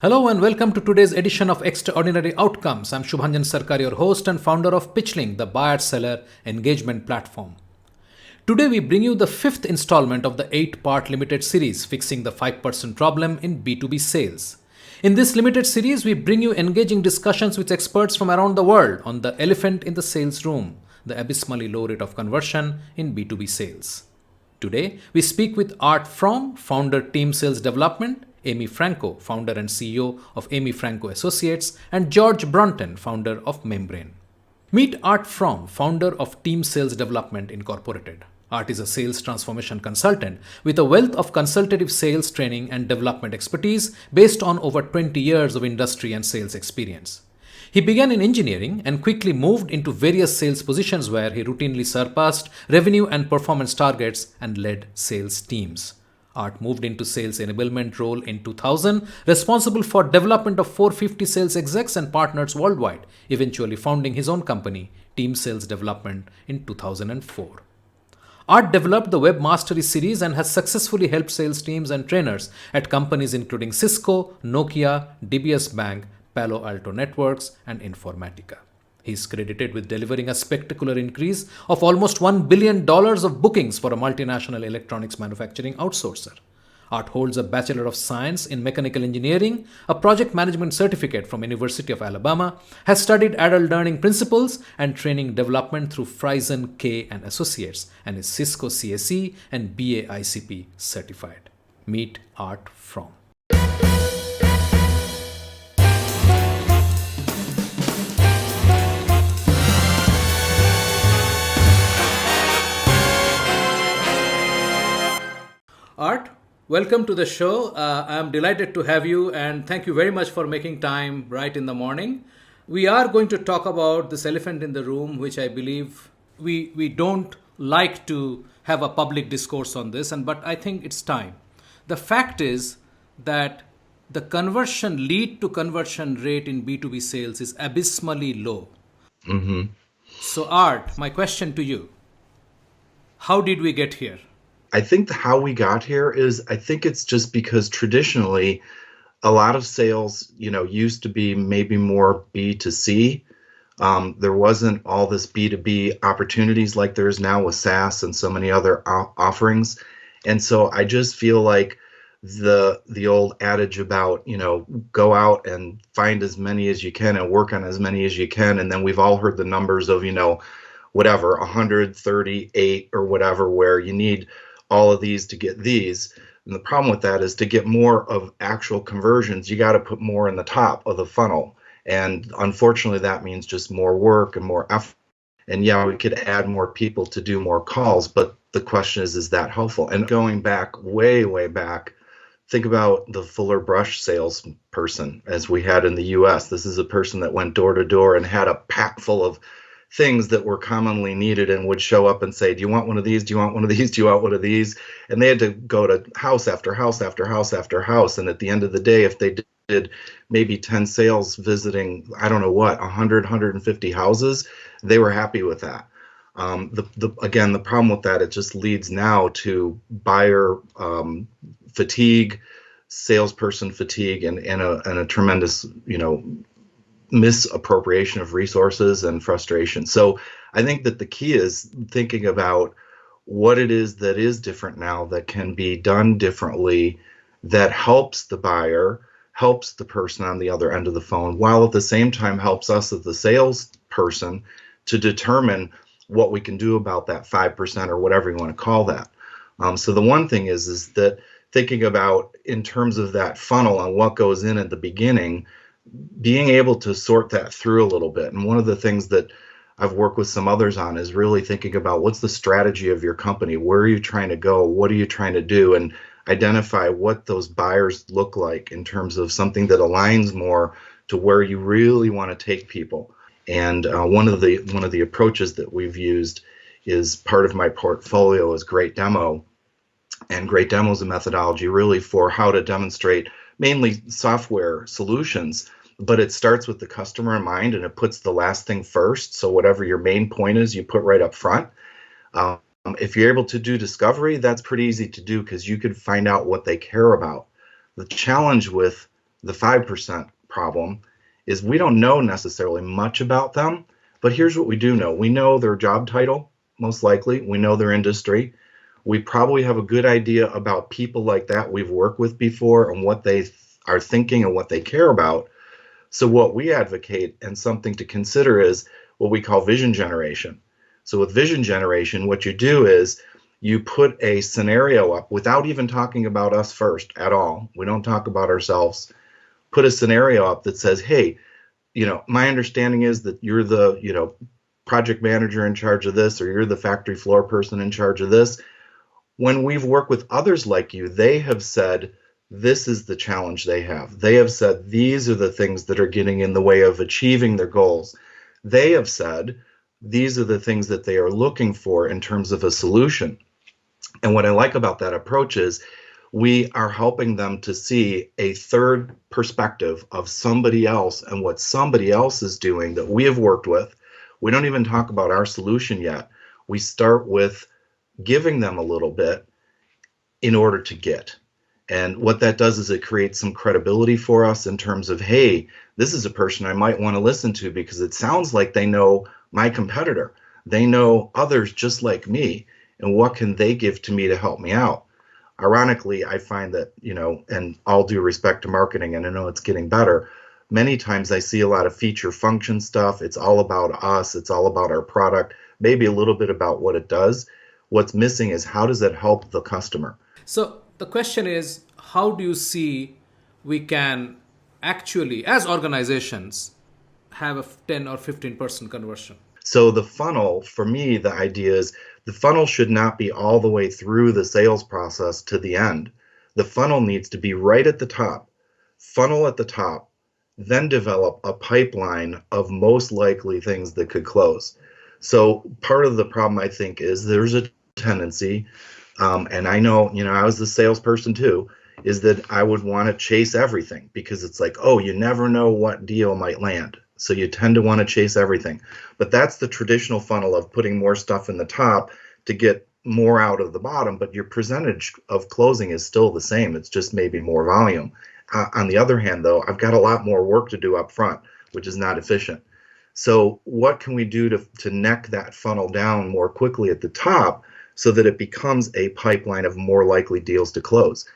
Hello and welcome to today's edition of Extraordinary Outcomes. I'm Shubhanjan Sarkar, your host and founder of Pitchlink, the buyer-seller engagement platform. Today we bring you the fifth installment of the 8-part limited series, Fixing the 5% Problem in B2B Sales. In this limited series, we bring you engaging discussions with experts from around the world on the elephant in the sales room, the abysmally low rate of conversion in B2B sales. Today, we speak with Art From, founder Team Sales Development, Amy Franco, founder and CEO of Amy Franco Associates, and George Brownton, founder of Membrane. Meet Art From, founder of Team Sales Development Incorporated. Art is a sales transformation consultant with a wealth of consultative sales training and development expertise based on over 20 years of industry and sales experience. He began in engineering and quickly moved into various sales positions where he routinely surpassed revenue and performance targets and led sales teams. Art moved into sales enablement role in 2000, responsible for development of 450 sales execs and partners worldwide, eventually founding his own company, Team Sales Development, in 2004. Art developed the Web Mastery series and has successfully helped sales teams and trainers at companies including Cisco, Nokia, DBS Bank, Palo Alto Networks, and Informatica. He is credited with delivering a spectacular increase of almost $1 billion of bookings for a multinational electronics manufacturing outsourcer. Art holds a Bachelor of Science in Mechanical Engineering, a project management certificate from University of Alabama, has studied adult learning principles and training development through Friesen K and Associates, and is Cisco CSE and BAICP certified. Meet Art From. Art, welcome to the show. I'm delighted to have you and thank you very much for making time bright in the morning. We are going to talk about this elephant in the room, which I believe we don't like to have a public discourse on this, but I think it's time. The fact is that the lead to conversion rate in B2B sales is abysmally low. Mm-hmm. So Art, my question to you, how did we get here? I think how we got here is, I think it's just because traditionally a lot of sales, used to be maybe more B2C. There wasn't all this B2B opportunities like there is now with SaaS and so many other offerings. And so I just feel like the old adage about, go out and find as many as you can and work on as many as you can. And then we've all heard the numbers of, whatever, 138 or whatever, where you need all of these to get these. And the problem with that is to get more of actual conversions, you got to put more in the top of the funnel. And unfortunately, that means just more work and more effort. And yeah, we could add more people to do more calls, but the question is that helpful? And going back, way, way back, think about the Fuller Brush salesperson as we had in the US. This is a person that went door to door and had a pack full of things that were commonly needed and would show up and say, do you want one of these? Do you want one of these? Do you want one of these? And they had to go to house after house after house after house. And at the end of the day, if they did maybe 10 sales visiting, 100, 150 houses, they were happy with that. Again, the problem with that, it just leads now to buyer fatigue, salesperson fatigue, and a tremendous, misappropriation of resources and frustration. So I think that the key is thinking about what it is that is different now that can be done differently, that helps the buyer, helps the person on the other end of the phone, while at the same time helps us as the salesperson to determine what we can do about that 5% or whatever you want to call that. So the one thing is that thinking about in terms of that funnel and what goes in at the beginning, being able to sort that through a little bit. And one of the things that I've worked with some others on is really thinking about what's the strategy of your company? Where are you trying to go? What are you trying to do? And identify what those buyers look like in terms of something that aligns more to where you really want to take people. And one of the approaches that we've used is part of my portfolio is Great Demo. And Great Demo is a methodology really for how to demonstrate mainly software solutions, but it starts with the customer in mind and it puts the last thing first. So whatever your main point is, you put right up front. If you're able to do discovery, that's pretty easy to do because you can find out what they care about. The challenge with The 5% problem is we don't know necessarily much about them, but here's what we do know. We know their job title, most likely. We know their industry. We probably have a good idea about people like that we've worked with before and what they are thinking and what they care about. So what we advocate and something to consider is what we call vision generation. So with vision generation, what you do is you put a scenario up without even talking about us first at all. We don't talk about ourselves. Put a scenario up that says, hey, my understanding is that you're the, project manager in charge of this, or you're the factory floor person in charge of this. When we've worked with others like you, they have said, this is the challenge they have. They have said, these are the things that are getting in the way of achieving their goals. They have said, these are the things that they are looking for in terms of a solution. And what I like about that approach is we are helping them to see a third perspective of somebody else and what somebody else is doing that we have worked with. We don't even talk about our solution yet. We start with giving them a little bit in order to get. And what that does is it creates some credibility for us in terms of, hey, this is a person I might want to listen to because it sounds like they know my competitor. They know others just like me. And what can they give to me to help me out? Ironically, I find that, and all due respect to marketing, and I know it's getting better, many times I see a lot of feature function stuff. It's all about us. It's all about our product, maybe a little bit about what it does. What's missing is how does it help the customer? So the question is, how do you see we can actually, as organizations, have a 10 or 15% conversion? So the funnel, for me, the idea is the funnel should not be all the way through the sales process to the end. The funnel needs to be right at the top, funnel at the top, then develop a pipeline of most likely things that could close. So part of the problem, I think, is there's a tendency, and I know, I was the salesperson too, is that I would want to chase everything because it's like, oh, you never know what deal might land. So you tend to want to chase everything. But that's the traditional funnel of putting more stuff in the top to get more out of the bottom, but your percentage of closing is still the same. It's just maybe more volume. On the other hand, though, I've got a lot more work to do up front, which is not efficient. So what can we do to neck that funnel down more quickly at the top so that it becomes a pipeline of more likely deals to close?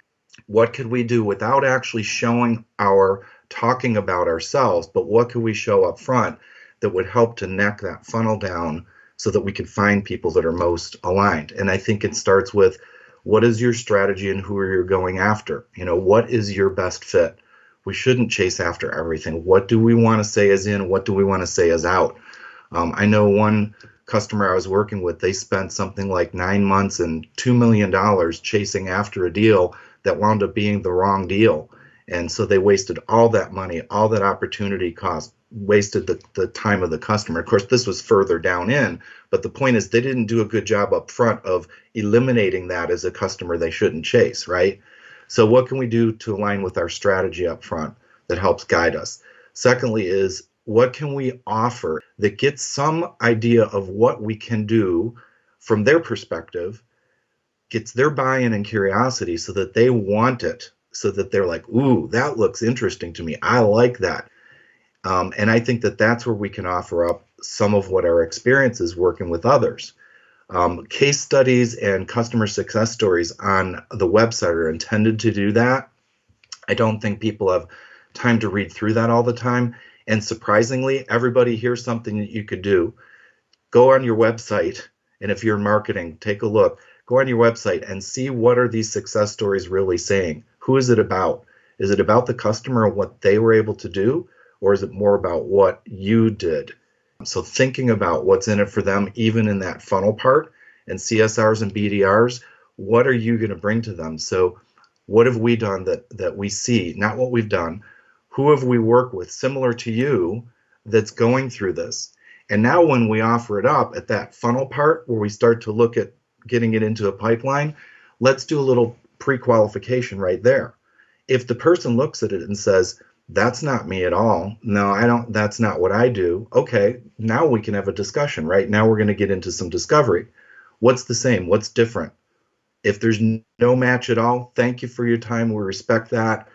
What could we do without actually talking about ourselves, but what could we show up front that would help to neck that funnel down so that we can find people that are most aligned? And I think it starts with, what is your strategy and who are you going after? What is your best fit? We shouldn't chase after everything. What do we want to say is in? What do we want to say is out? I know one customer I was working with, they spent something like 9 months and $2 million chasing after a deal that wound up being the wrong deal. And so they wasted all that money, all that opportunity cost, wasted the time of the customer. Of course, this was further down in, but the point is they didn't do a good job up front of eliminating that as a customer they shouldn't chase, right? So what can we do to align with our strategy up front that helps guide us? Secondly is, what can we offer that gets some idea of what we can do from their perspective, gets their buy-in and curiosity so that they want it, so that they're like, ooh, that looks interesting to me. I like that. And I think that that's where we can offer up some of what our experience is working with others. Case studies and customer success stories on the website are intended to do that. I don't think people have time to read through that all the time. And surprisingly, everybody, here's something that you could do. Go on your website, and if you're in marketing, take a look. Go on your website and see, what are these success stories really saying? Who is it about? Is it about the customer and what they were able to do? Or is it more about what you did? So thinking about what's in it for them, even in that funnel part, and CSRs and BDRs, what are you going to bring to them? So what have we done that we see, not what we've done? Who have we worked with similar to you that's going through this? And now when we offer it up at that funnel part where we start to look at getting it into a pipeline, let's do a little pre-qualification right there. If the person looks at it and says, that's not me at all. No, I don't, that's not what I do. Okay, now we can have a discussion, right? Now we're going to get into some discovery. What's the same? What's different? If there's no match at all, thank you for your time. We respect that.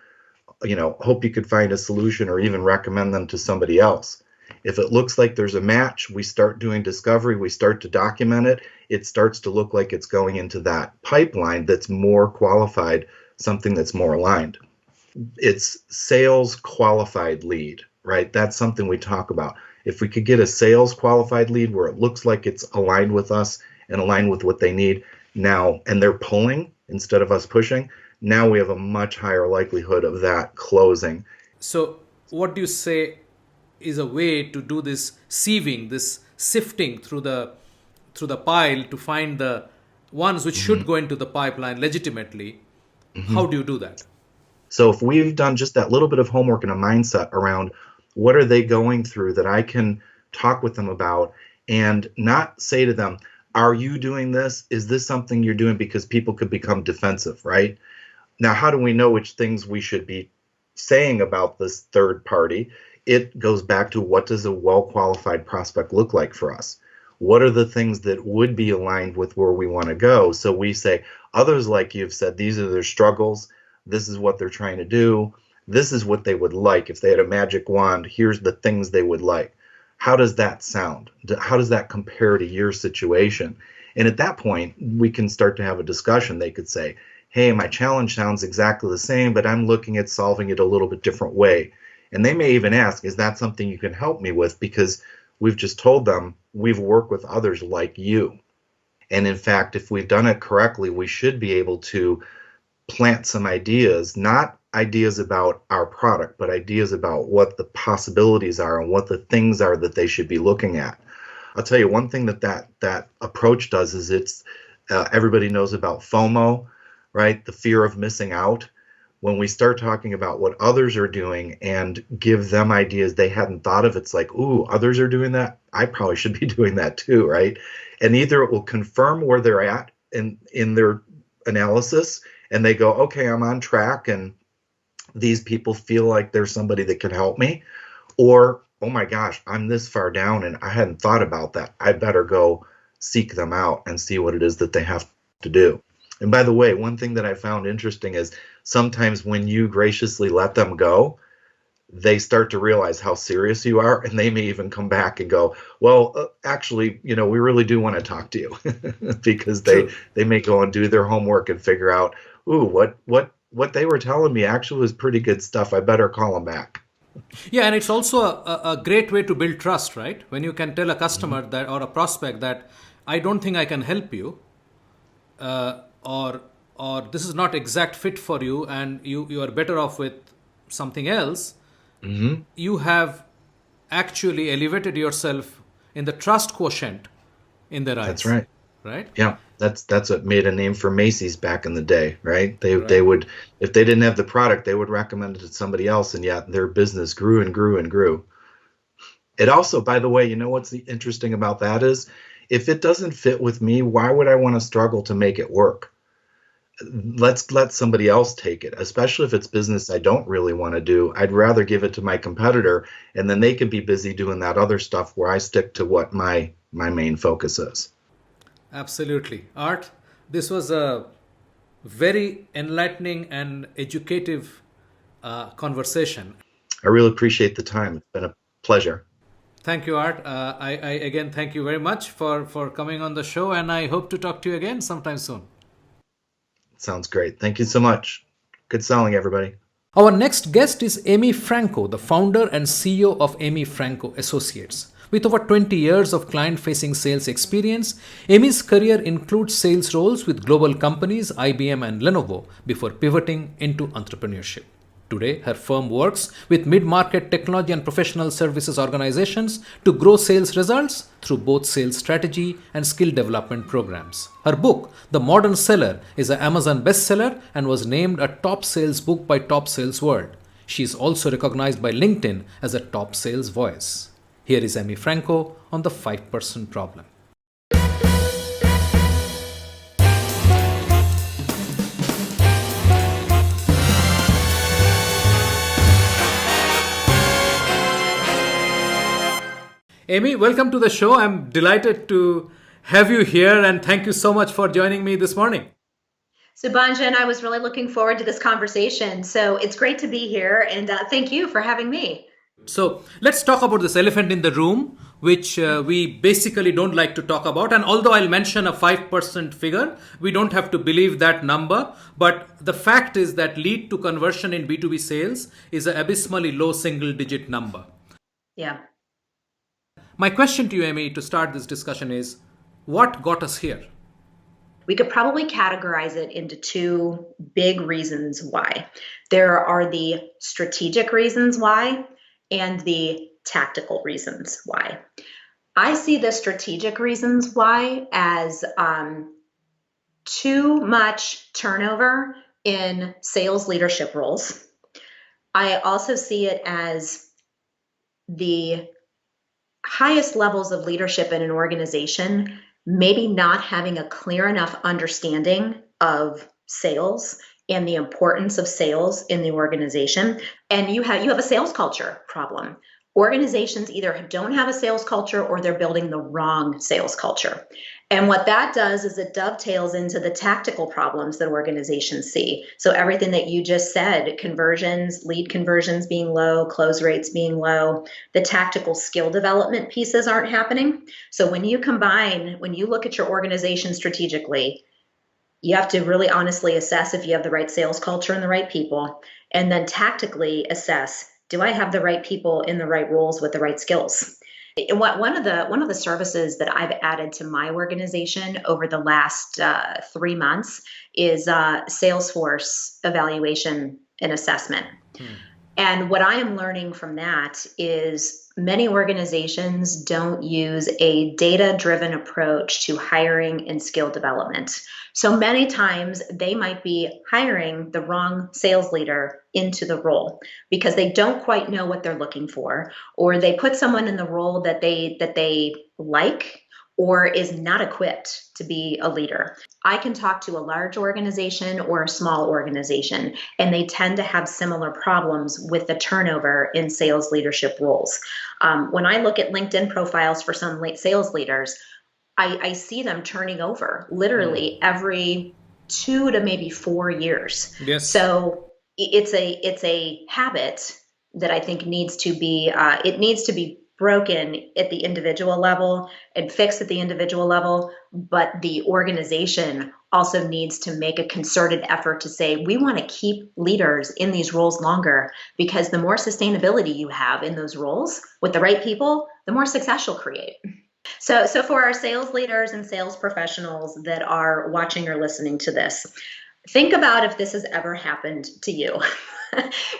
hope you could find a solution or even recommend them to somebody else. If it looks like there's a match, we start doing discovery, we start to document it. It starts to look like it's going into that pipeline that's more qualified, something that's more aligned. It's sales qualified lead, right? That's something we talk about. If we could get a sales qualified lead where it looks like it's aligned with us and aligned with what they need now, and they're pulling instead of us pushing, now we have a much higher likelihood of that closing. So, what do you say is a way to do this sieving, this sifting through the pile to find the ones which should go into the pipeline legitimately? How do you do that? So if we've done just that little bit of homework and a mindset around what are they going through that I can talk with them about and not say to them, are you doing this? Is this something you're doing? Because people could become defensive, right? Now, how do we know which things we should be saying about this third party? It goes back to, what does a well-qualified prospect look like for us? What are the things that would be aligned with where we want to go? So we say, others, like you've said, these are their struggles. This is what they're trying to do. This is what they would like. If they had a magic wand, here's the things they would like. How does that sound? How does that compare to your situation? And at that point, we can start to have a discussion. They could say, hey, my challenge sounds exactly the same, but I'm looking at solving it a little bit different way. And they may even ask, is that something you can help me with? Because we've just told them we've worked with others like you. And in fact, if we've done it correctly, we should be able to plant some ideas, not ideas about our product, but ideas about what the possibilities are and what the things are that they should be looking at. I'll tell you one thing that approach does is it's everybody knows about FOMO, right? The fear of missing out. When we start talking about what others are doing and give them ideas they hadn't thought of, it's like, ooh, others are doing that. I probably should be doing that too, right? And either it will confirm where they're at in their analysis, and they go, okay, I'm on track, and these people feel like there's somebody that can help me, or, oh my gosh, I'm this far down and I hadn't thought about that. I better go seek them out and see what it is that they have to do. And by the way, one thing that I found interesting is sometimes when you graciously let them go, they start to realize how serious you are, and they may even come back and go, well, actually, we really do want to talk to you because they may go and do their homework and figure out, ooh, what they were telling me actually was pretty good stuff. I better call them back. Yeah, and it's also a great way to build trust, right? When you can tell a customer that, or a prospect, that I don't think I can help you, or this is not exact fit for you, and you are better off with something else. You have actually elevated yourself in the trust quotient in their eyes. That's right. Right? Yeah, that's what made a name for Macy's back in the day, right? They would, if they didn't have the product, they would recommend it to somebody else, and yet their business grew and grew and grew. It also, by the way, what's interesting about that is, if it doesn't fit with me, why would I want to struggle to make it work? Let's let somebody else take it, especially if it's business I don't really want to do. I'd rather give it to my competitor, and then they can be busy doing that other stuff where I stick to what my main focus is. Absolutely. Art, this was a very enlightening and educative conversation. I really appreciate the time. It's been a pleasure. Thank you, Art. I again thank you very much for coming on the show, and I hope to talk to you again sometime soon. Sounds great. Thank you so much. Good selling, everybody. Our next guest is Amy Franco, the founder and CEO of Amy Franco Associates. With over 20 years of client-facing sales experience, Amy's career includes sales roles with global companies IBM and Lenovo before pivoting into entrepreneurship. Today, her firm works with mid-market technology and professional services organizations to grow sales results through both sales strategy and skill development programs. Her book, The Modern Seller, is an Amazon bestseller and was named a top sales book by Top Sales World. She is also recognized by LinkedIn as a top sales voice. Here is Amy Franco on the 5% problem. Amy, welcome to the show. I'm delighted to have you here, and thank you so much for joining me this morning. Subhanjan, I was really looking forward to this conversation. So it's great to be here, and thank you for having me. So let's talk about this elephant in the room, which we basically don't like to talk about. And although I'll mention a 5% figure, we don't have to believe that number. But the fact is that lead to conversion in B2B sales is an abysmally low single digit number. Yeah. My question to you, Amy, to start this discussion is, what got us here? We could probably categorize it into two big reasons why. There are the strategic reasons why and the tactical reasons why. I see the strategic reasons why as too much turnover in sales leadership roles. I also see it as the highest levels of leadership in an organization maybe not having a clear enough understanding of sales and the importance of sales in the organization. And you have a sales culture problem. Organizations either don't have a sales culture or they're building the wrong sales culture. And what that does is it dovetails into the tactical problems that organizations see. So everything that you just said, conversions, lead conversions being low, close rates being low, the tactical skill development pieces aren't happening. So when you look at your organization strategically, you have to really honestly assess if you have the right sales culture and the right people, and then tactically assess, do I have the right people in the right roles with the right skills? And one of the services that I've added to my organization over the last 3 months is Salesforce evaluation and assessment. And what I am learning from that is many organizations don't use a data-driven approach to hiring and skill development. So many times they might be hiring the wrong sales leader into the role because they don't quite know what they're looking for, or they put someone in the role that they like or is not equipped to be a leader. I can talk to a large organization or a small organization, and they tend to have similar problems with the turnover in sales leadership roles. When I look at LinkedIn profiles for some sales leaders, I see them turning over literally every 2 to maybe 4 years. Yes. So it's a habit that I think needs to be broken at the individual level and fixed at the individual level, but the organization also needs to make a concerted effort to say, we want to keep leaders in these roles longer, because the more sustainability you have in those roles with the right people, the more success you'll create. So for our sales leaders and sales professionals that are watching or listening to this, think about if this has ever happened to you.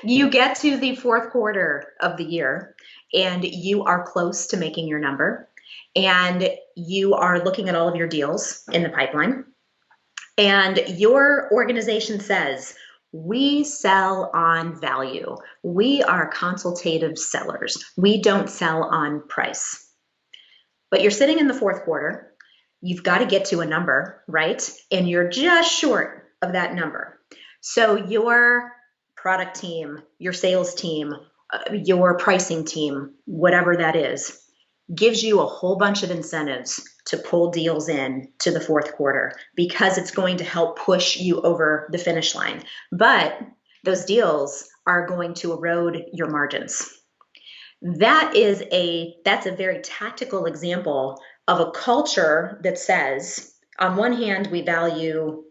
You get to the fourth quarter of the year and you are close to making your number, and you are looking at all of your deals in the pipeline, and your organization says, we sell on value. We are consultative sellers. We don't sell on price. But you're sitting in the fourth quarter. You've got to get to a number, right? And you're just short of that number. So your product team, your sales team, your pricing team, whatever that is, gives you a whole bunch of incentives to pull deals in to the fourth quarter because it's going to help push you over the finish line. But those deals are going to erode your margins. That's a very tactical example of a culture that says, on one hand, we value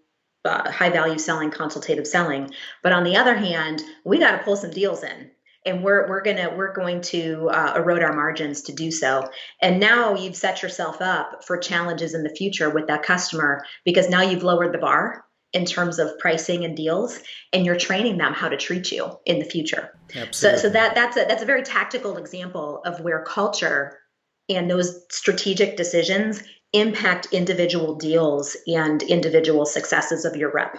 high value selling, consultative selling, but on the other hand, we got to pull some deals in, and we're going to erode our margins to do so. And now you've set yourself up for challenges in the future with that customer, because now you've lowered the bar in terms of pricing and deals, and you're training them how to treat you in the future. Absolutely. So that's a very tactical example of where culture and those strategic decisions impact individual deals and individual successes of your rep.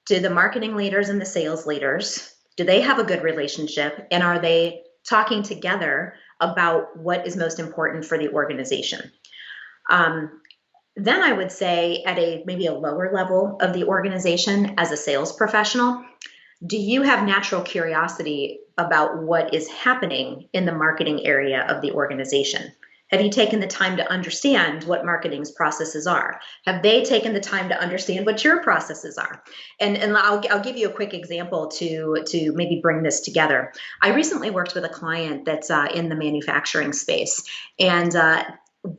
Do the marketing leaders and the sales leaders, do they have a good relationship, and are they talking together about what is most important for the organization? Then I would say at maybe a lower level of the organization, as a sales professional, do you have natural curiosity about what is happening in the marketing area of the organization? Have you taken the time to understand what marketing's processes are? Have they taken the time to understand what your processes are? And I'll give you a quick example to maybe bring this together. I recently worked with a client that's in the manufacturing space, and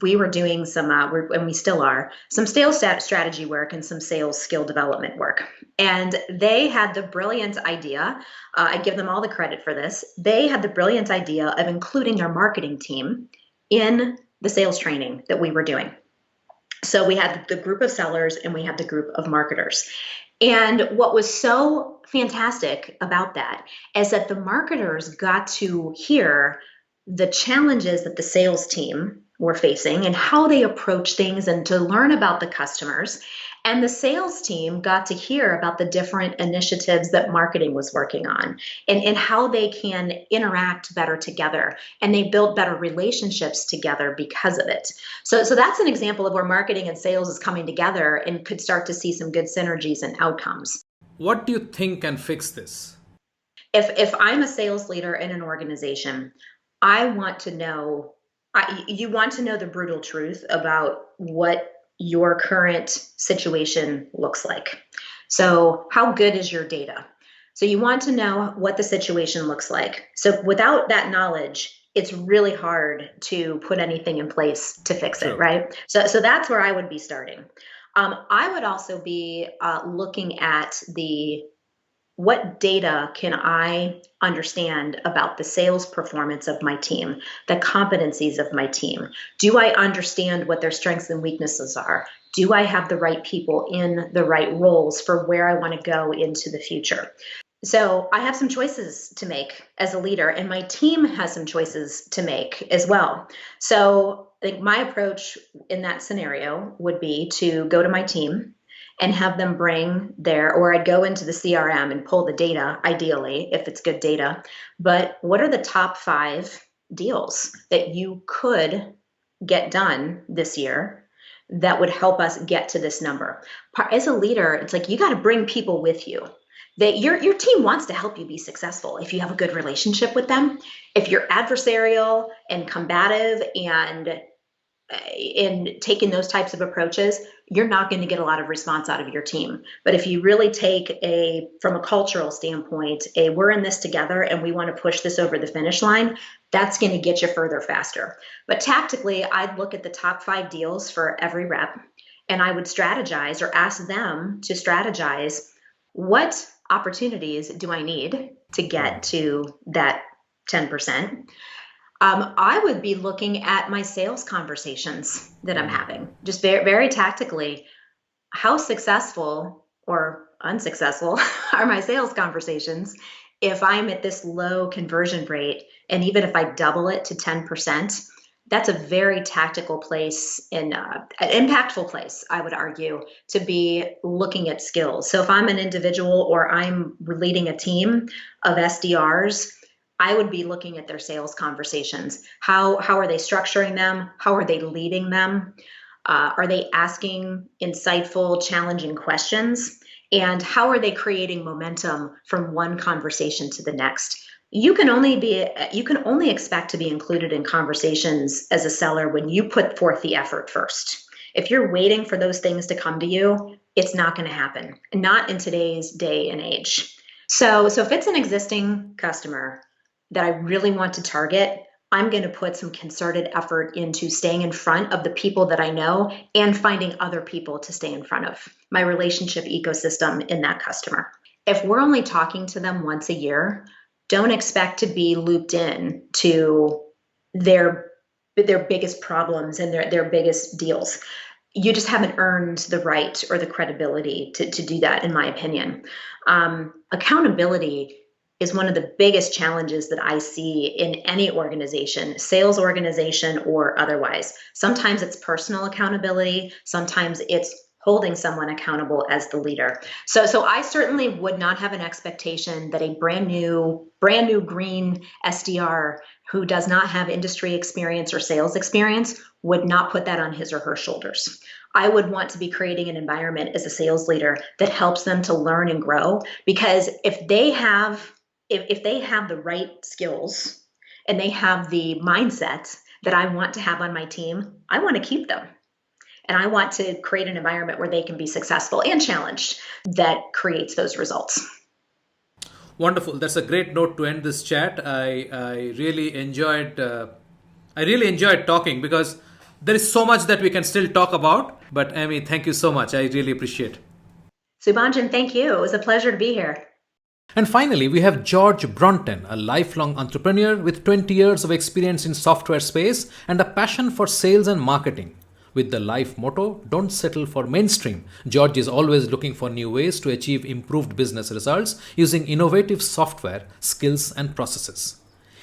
we were doing some, and we still are, some sales strategy work and some sales skill development work. And they had the brilliant idea, I give them all the credit for this, they had the brilliant idea of including their marketing team in the sales training that we were doing. So we had the group of sellers and we had the group of marketers. And what was so fantastic about that is that the marketers got to hear the challenges that the sales team were facing and how they approach things and to learn about the customers. And the sales team got to hear about the different initiatives that marketing was working on and how they can interact better together. And they built better relationships together because of it. So that's an example of where marketing and sales is coming together and could start to see some good synergies and outcomes. What do you think can fix this? If I'm a sales leader in an organization, I want to know, you want to know the brutal truth about what your current situation looks like. So how good is your data? So you want to know what the situation looks like. So without that knowledge, it's really hard to put anything in place to fix it, right? So that's where I would be starting. I would also be looking at what data can I understand about the sales performance of my team, the competencies of my team? Do I understand what their strengths and weaknesses are? Do I have the right people in the right roles for where I want to go into the future? So I have some choices to make as a leader, and my team has some choices to make as well. So I think my approach in that scenario would be to go to my team and have them bring or I'd go into the CRM and pull the data, ideally, if it's good data. But what are the top 5 deals that you could get done this year that would help us get to this number? As a leader, it's like you got to bring people with you. Your team wants to help you be successful if you have a good relationship with them. If you're adversarial and combative and in taking those types of approaches, you're not going to get a lot of response out of your team. But if you really take from a cultural standpoint, we're in this together and we want to push this over the finish line, that's going to get you further faster. But tactically, I'd look at the top 5 deals for every rep and I would strategize or ask them to strategize, what opportunities do I need to get to that 10%? I would be looking at my sales conversations that I'm having, just very, very tactically. How successful or unsuccessful are my sales conversations if I'm at this low conversion rate? And even if I double it to 10%, that's a very tactical place and an impactful place, I would argue, to be looking at skills. So if I'm an individual or I'm leading a team of SDRs, I would be looking at their sales conversations. How are they structuring them? How are they leading them? Are they asking insightful, challenging questions? And how are they creating momentum from one conversation to the next? You can only expect to be included in conversations as a seller when you put forth the effort first. If you're waiting for those things to come to you, it's not going to happen. Not in today's day and age. So if it's an existing customer that I really want to target, I'm going to put some concerted effort into staying in front of the people that I know and finding other people to stay in front of, my relationship ecosystem in that customer. If we're only talking to them once a year, don't expect to be looped in to their biggest problems and their biggest deals. You just haven't earned the right or the credibility to do that, in my opinion. Accountability is one of the biggest challenges that I see in any organization, sales organization or otherwise. Sometimes it's personal accountability. Sometimes it's holding someone accountable as the leader. So I certainly would not have an expectation that a brand new green SDR who does not have industry experience or sales experience would not put that on his or her shoulders. I would want to be creating an environment as a sales leader that helps them to learn and grow, because if they have the right skills and they have the mindset that I want to have on my team, I want to keep them. And I want to create an environment where they can be successful and challenged that creates those results. Wonderful. That's a great note to end this chat. I really enjoyed talking because there is so much that we can still talk about. But Amy, thank you so much. I really appreciate it. Subhanjan, thank you. It was a pleasure to be here. And finally, we have George Brownton, a lifelong entrepreneur with 20 years of experience in software space and a passion for sales and marketing. With the life motto, don't settle for mainstream, George is always looking for new ways to achieve improved business results using innovative software, skills, and processes.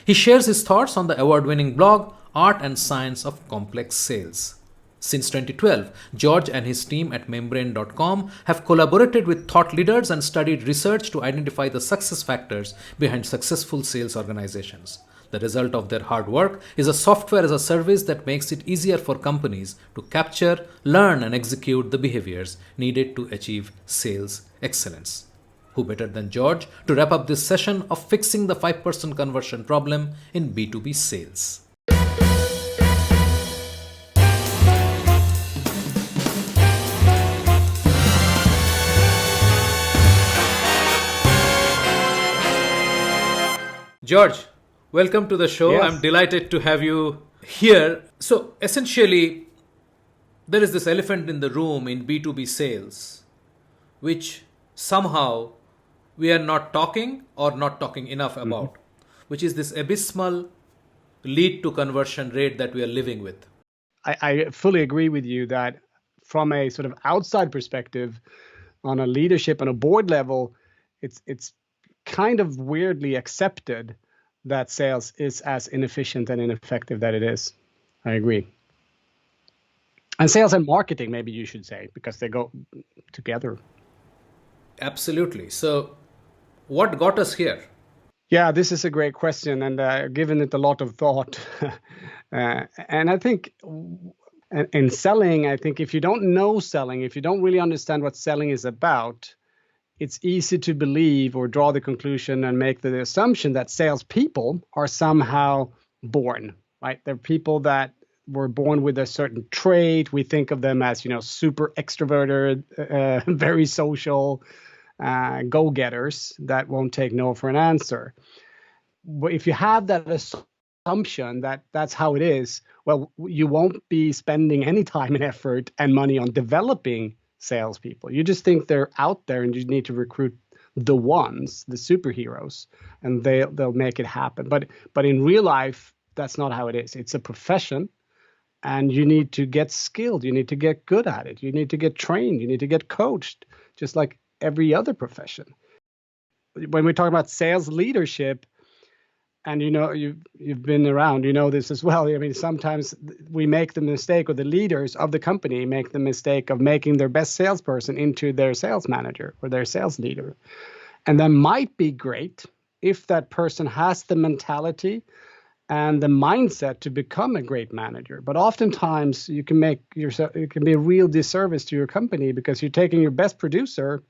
He shares his thoughts on the award-winning blog, Art and Science of Complex Sales. Since 2012, George and his team at membrane.com have collaborated with thought leaders and studied research to identify the success factors behind successful sales organizations. The result of their hard work is a software as a service that makes it easier for companies to capture, learn, and execute the behaviors needed to achieve sales excellence. Who better than George to wrap up this session of fixing the 5% conversion problem in B2B sales? George, welcome to the show. Yes. I'm delighted to have you here. So essentially, there is this elephant in the room in B2B sales, which somehow we are not talking or not talking enough about, which is this abysmal lead to conversion rate that we are living with. I fully agree with you that from a sort of outside perspective, on a leadership and a board level, it's kind of weirdly accepted that sales is as inefficient and ineffective that it is. I agree. And sales and marketing, maybe you should say, because they go together. Absolutely. So what got us here? Yeah, this is a great question, and given it a lot of thought. And I think in selling, I think if you don't know selling, if you don't really understand what selling is about, it's easy to believe or draw the conclusion and make the assumption that salespeople are somehow born, right? They're people that were born with a certain trait. We think of them as, super extroverted, very social, go-getters that won't take no for an answer. But if you have that assumption that that's how it is, well, you won't be spending any time and effort and money on developing salespeople. You just think they're out there and you need to recruit the ones, the superheroes, and they'll make it happen. But in real life, that's not how it is. It's a profession, and you need to get skilled. You need to get good at it. You need to get trained. You need to get coached, just like every other profession. When we talk about sales leadership, and you've been around, this as well. I mean, sometimes we make the mistake, or the leaders of the company make the mistake of making their best salesperson into their sales manager or their sales leader. And that might be great if that person has the mentality and the mindset to become a great manager. But oftentimes it can be a real disservice to your company because you're taking your best producer,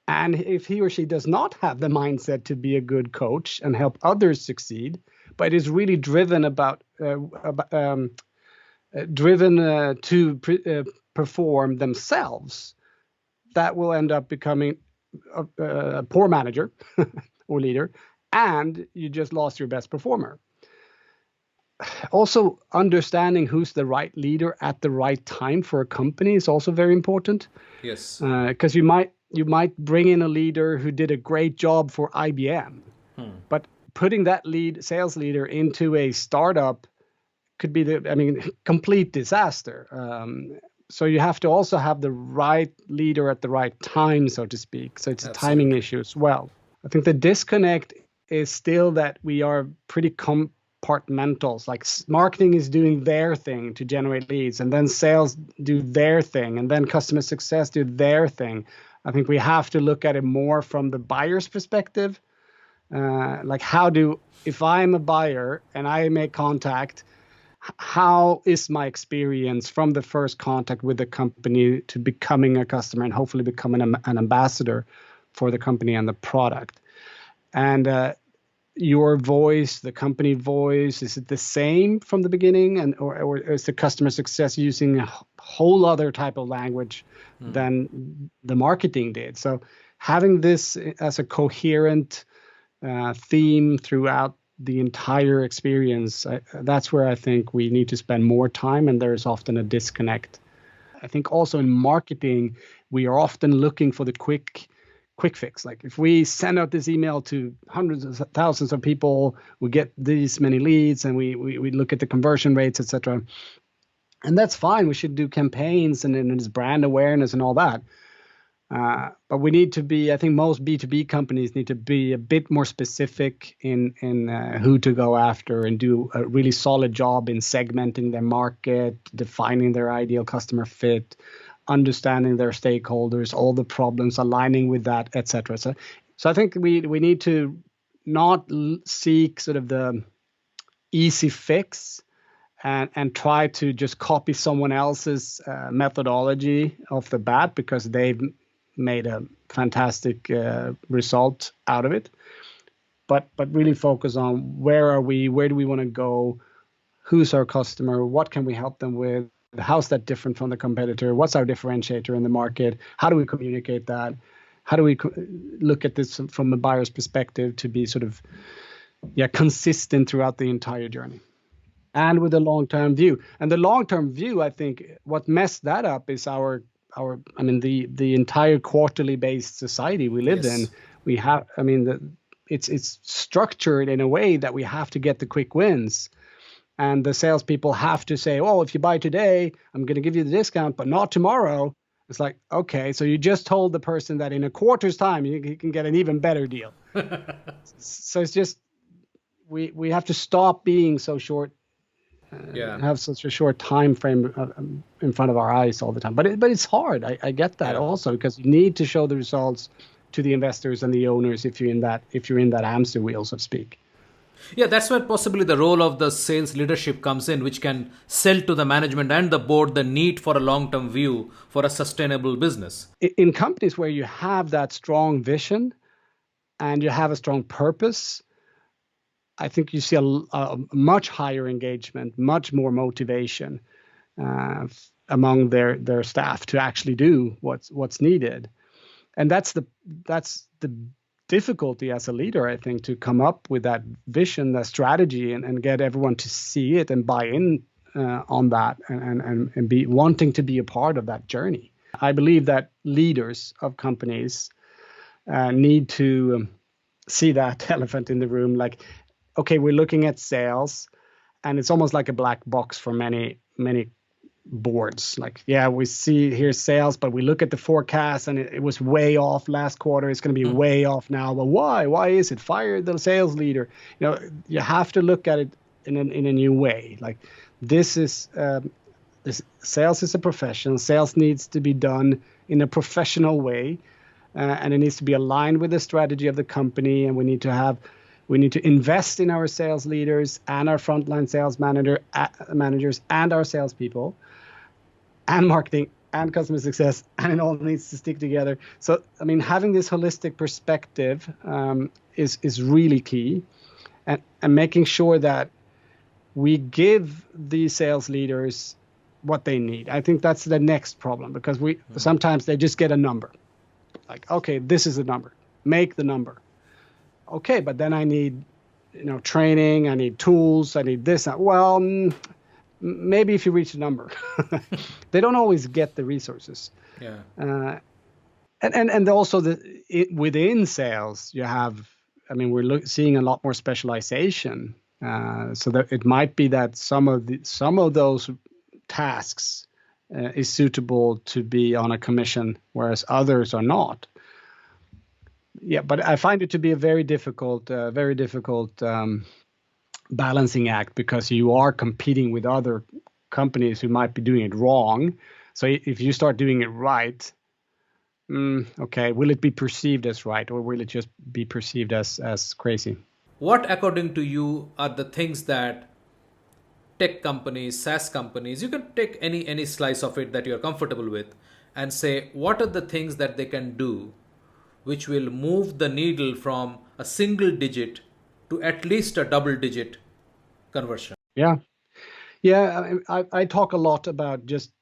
and if he or she does not have the mindset to be a good coach and help others succeed, but is really driven to perform themselves, that will end up becoming a poor manager or leader, and you just lost your best performer. Also, understanding who's the right leader at the right time for a company is also very important. Yes. Because you might bring in a leader who did a great job for IBM, but putting that sales leader into a startup could be complete disaster. So you have to also have the right leader at the right time, so to speak. So it's Absolutely. a timing issue as well. I think the disconnect is still that we are pretty compartmentals. Like marketing is doing their thing to generate leads, and then sales do their thing, and then customer success do their thing. I think we have to look at it more from the buyer's perspective. Like if I'm a buyer and I make contact, how is my experience from the first contact with the company to becoming a customer and hopefully becoming an ambassador for the company and the product? And your voice, the company voice? Is it the same from the beginning, and or is the customer success using a whole other type of language than the marketing did? So having this as a coherent theme throughout the entire experience, that's where I think we need to spend more time, and there's often a disconnect. I think also in marketing, we are often looking for the quick fix. Like if we send out this email to hundreds of thousands of people, we get these many leads, and we look at the conversion rates, etc. And that's fine. We should do campaigns and there's brand awareness and all that. But we need to be, I think most B2B companies need to be a bit more specific in who to go after, and do a really solid job in segmenting their market, defining their ideal customer fit, understanding their stakeholders, all the problems, aligning with that, etc. So I think we need to not seek sort of the easy fix and try to just copy someone else's methodology off the bat because they've made a fantastic result out of it. But really focus on where are we, where do we want to go, who's our customer, what can we help them with, how's that different from the competitor, what's our differentiator in the market, how do we communicate that, how do we look at this from a buyer's perspective to be sort of consistent throughout the entire journey, and with a long-term view. And the long-term view, I think what messed that up is the entire quarterly based society we live in. We have, it's structured in a way that we have to get the quick wins. And the salespeople have to say, oh, if you buy today, I'm going to give you the discount, but not tomorrow. It's like, okay, so you just told the person that in a quarter's time, you can get an even better deal. So it's just, we have to stop being so short, have such a short time frame in front of our eyes all the time. But it's hard. I get that also, because you need to show the results to the investors and the owners if you're in that hamster wheel, so to speak. Yeah, that's where possibly the role of the sales leadership comes in, which can sell to the management and the board the need for a long-term view for a sustainable business. In companies where you have that strong vision and you have a strong purpose, I think you see a much higher engagement, much more motivation among their staff to actually do what's needed. And that's the difficulty as a leader, I think, to come up with that vision, that strategy, and get everyone to see it and buy in on that and be wanting to be a part of that journey. I believe that leaders of companies need to see that elephant in the room. Like, okay, we're looking at sales, and it's almost like a black box for many boards. Like, we see here's sales, but we look at the forecast and it was way off last quarter. It's going to be way off now. But why is it? Fire the sales leader. You have to look at it in a new way. Like, this sales is a profession. Sales needs to be done in a professional way, and it needs to be aligned with the strategy of the company. And we need to invest in our sales leaders and our frontline sales managers and our salespeople and marketing and customer success, and it all needs to stick together. So, having this holistic perspective is really key, and making sure that we give the sales leaders what they need. I think that's the next problem, because sometimes they just get a number. Like, okay, this is a number. Make the number. Okay, but then I need, training. I need tools. I need this. Well, maybe if you reach a number, they don't always get the resources. Yeah. And also within sales, you have. We're seeing a lot more specialization. So that it might be that some of those tasks is suitable to be on a commission, whereas others are not. Yeah, but I find it to be a very difficult balancing act, because you are competing with other companies who might be doing it wrong. So if you start doing it right, okay, will it be perceived as right, or will it just be perceived as crazy? What, according to you, are the things that tech companies, SaaS companies, you can take any slice of it that you're comfortable with, and say, what are the things that they can do which will move the needle from a single digit to at least a double-digit conversion. Yeah. Yeah, I talk a lot about just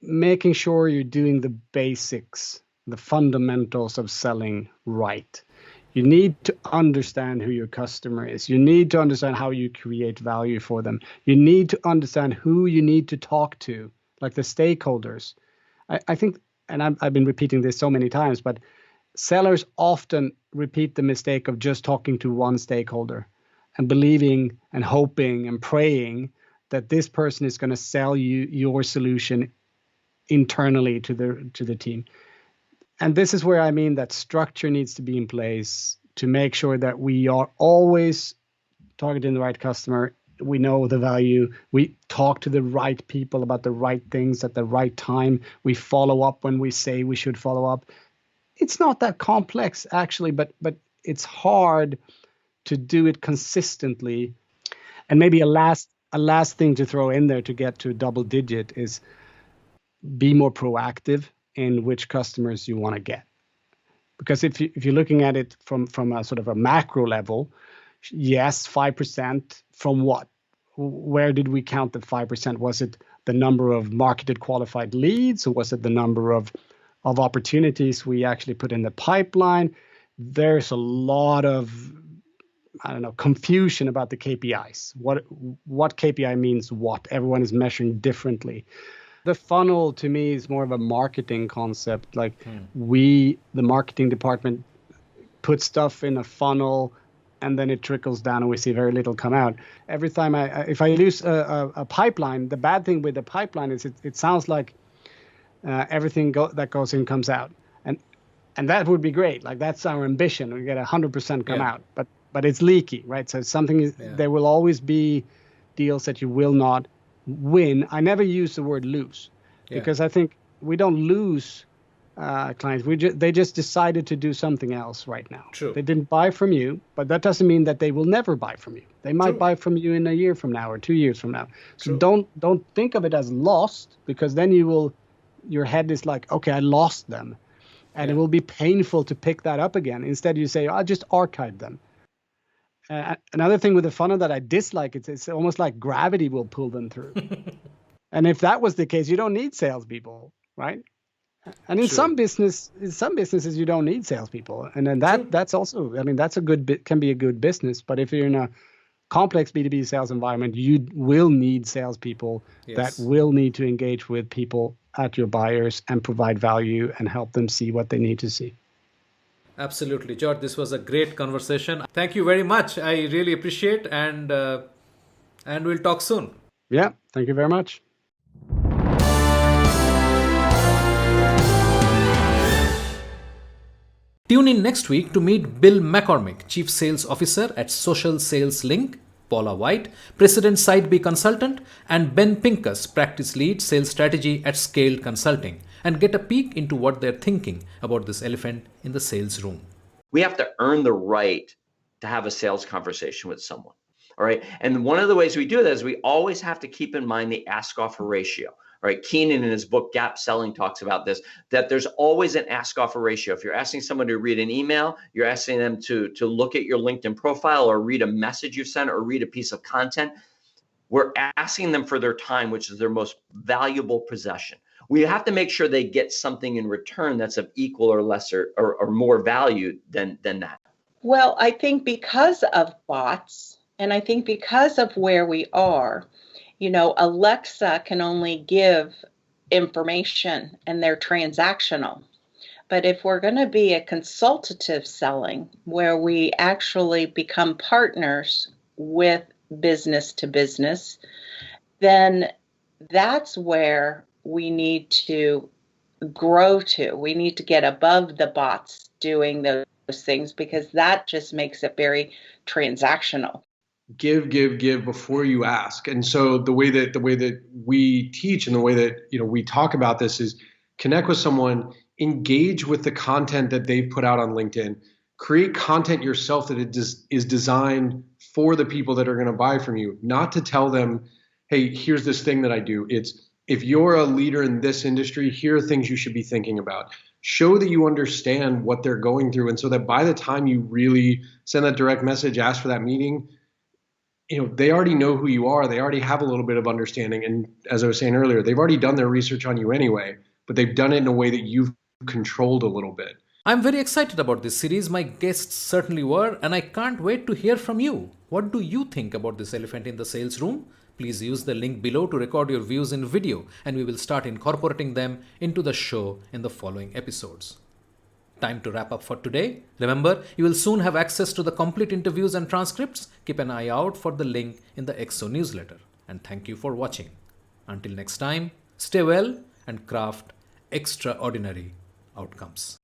making sure you're doing the basics, the fundamentals of selling right. You need to understand who your customer is. You need to understand how you create value for them. You need to understand who you need to talk to, like the stakeholders. I think, and I've been repeating this so many times, but sellers often repeat the mistake of just talking to one stakeholder and believing and hoping and praying that this person is going to sell you your solution internally to the team. And this is where I mean that structure needs to be in place to make sure that we are always targeting the right customer. We know the value. We talk to the right people about the right things at the right time. We follow up when we say we should follow up. It's not that complex, actually, but it's hard to do it consistently. And maybe a last thing to throw in there to get to double digit is be more proactive in which customers you want to get. Because if you're looking at it from a sort of a macro level, yes, 5% from what? Where did we count the 5%? Was it the number of marketed qualified leads, or was it the number of opportunities we actually put in the pipeline? There's a lot of, I don't know, confusion about the KPIs. What KPI means what? Everyone is measuring differently. The funnel to me is more of a marketing concept. Like the marketing department, put stuff in a funnel and then it trickles down and we see very little come out. Every time if I lose a pipeline, the bad thing with the pipeline is it sounds like everything that goes in comes out. And that would be great. Like that's our ambition. We get 100% come out, but it's leaky, right? So there will always be deals that you will not win. I never use the word lose because I think we don't lose clients. They just decided to do something else right now. True. They didn't buy from you, but that doesn't mean that they will never buy from you. They might buy from you in a year from now or 2 years from now. So don't think of it as lost, because then your head is like, okay, I lost them. And it will be painful to pick that up again. Instead, you say, I'll just archive them. Another thing with the funnel that I dislike, it's almost like gravity will pull them through. And if that was the case, you don't need salespeople, right? And in some businesses, you don't need salespeople. And then that's also, I mean, that's can be a good business. But if you're in a complex B2B sales environment, you will need salespeople that will need to engage with people at your buyers and provide value and help them see what they need to see. Absolutely, George. This was a great conversation. Thank you very much. I really appreciate, and we'll talk soon. Yeah, thank you very much. Tune in next week to meet Bill McCormick, Chief Sales Officer at Social Sales Link, Paula White, President Site B Consultant, and Ben Pincus, Practice Lead Sales Strategy at Scaled Consulting, and get a peek into what they're thinking about this elephant in the sales room. We have to earn the right to have a sales conversation with someone. All right. And one of the ways we do that is we always have to keep in mind the ask offer ratio. All right. Keenan in his book, Gap Selling, talks about this, that there's always an ask offer ratio. If you're asking someone to read an email, you're asking them to look at your LinkedIn profile or read a message you've sent or read a piece of content. We're asking them for their time, which is their most valuable possession. We have to make sure they get something in return that's of equal or lesser or more value than that. Well, I think because of bots, and I think because of where we are, Alexa can only give information and they're transactional. But if we're going to be a consultative selling where we actually become partners with business to business, then that's where we need to grow to. We need to get above the bots doing those things, because that just makes it very transactional. Give before you ask. And so the way that we teach and the way that we talk about this is connect with someone, engage with the content that they've put out on LinkedIn, create content yourself that is designed for the people that are going to buy from you, not to tell them, hey, here's this thing that I do. It's, if you're a leader in this industry, here are things you should be thinking about. show that you understand what they're going through. And so that by the time you really send that direct message, ask for that meeting, they already know who you are. They already have a little bit of understanding. And as I was saying earlier, they've already done their research on you anyway, but they've done it in a way that you've controlled a little bit. I'm very excited about this series. My guests certainly were, and I can't wait to hear from you. What do you think about this elephant in the sales room? Please use the link below to record your views in video, and we will start incorporating them into the show in the following episodes. Time to wrap up for today. Remember, you will soon have access to the complete interviews and transcripts. Keep an eye out for the link in the EXO newsletter. And thank you for watching. Until next time, stay well and craft extraordinary outcomes.